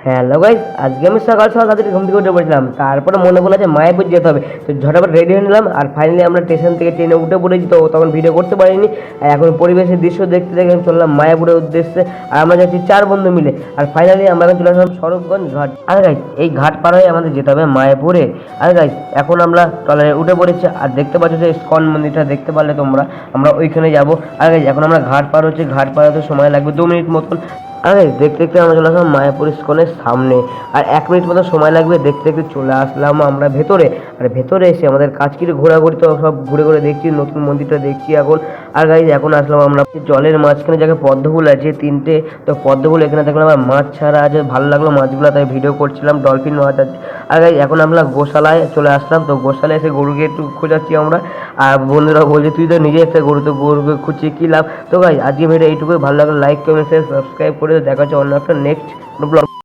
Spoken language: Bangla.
হ্যালো গাইস, আজকে আমি সকাল সকাল তাদের ঘুম থেকে উঠে পড়েছিলাম। তারপরে মনে পড়লো যে মায়াপুর যেতে হবে, তো ঝটাপট রেডি হয়ে নিলাম। আর ফাইনালি আমরা স্টেশন থেকে ট্রেনে উঠে পড়েছি, তো তখন ভিডিও করতে পারিনি। আর এখন পরিবেশের দৃশ্য দেখতে দেখে আমি চললাম মায়াপুরের উদ্দেশ্যে। আর আমরা যাচ্ছি 4 বন্ধু মিলে। আর ফাইনালি আমরা এখন চলে আসলাম স্বরূপগঞ্জ ঘাট। আর গাইস, এই ঘাট পার হয়ে আমাদের যেতে হবে মায়াপুরে। আর গাইস, এখন আমরা ট্রলারে উঠে পড়েছি। আর দেখতে পাচ্ছ যে ইস্কন মন্দিরটা দেখতে পারলে তোমরা, আমরা ওইখানে যাবো। আর গাইস, এখন আমরা ঘাট পার হচ্ছে, ঘাট পার হতে সময় লাগবে 2 মিনিট মতন। আরে দেখতে দেখতে আমরা চলে আসলাম মায়াপুর ইস্কনের সামনে। আর 1 মিনিট মতো সময় লাগবে, দেখতে দেখতে চলে আসলাম আমরা ভেতরে। আর ভেতরে এসে আমাদের কাজ কি ঘোরাঘুরি, তো সব ঘুরে ঘুরে দেখছি, নতুন মন্দিরটা দেখছি এখন। আর গাইজ, এখন আসলাম আমরা জলের মাঝখানে জায়গায় পদ্মফুল আছে 3টে। তো পদ্মফুল এখানে দেখলাম, আর মাছ ছাড়া আছে, ভালো লাগলো মাছগুলো, তাই ভিডিও করছিলাম। ডলফিন মাছ আছে। আর গাইজ, এখন আমরা গোশালায় চলে আসলাম। তো গোশালায় এসে গরুকে একটু খোঁজাচ্ছি আমরা। আর বন্ধুরা বলছে তুই তো নিজে একটা গরু, তো গরুকে খুঁজছি কী লাভ। তো গাইজ, আজকে ভিডিও এইটুকুই। ভালো লাগলো লাইক কমেন্ট শেয়ার সাবস্ক্রাইব করে দেখা হচ্ছে অন্য একটা নেক্সট ব্লগ।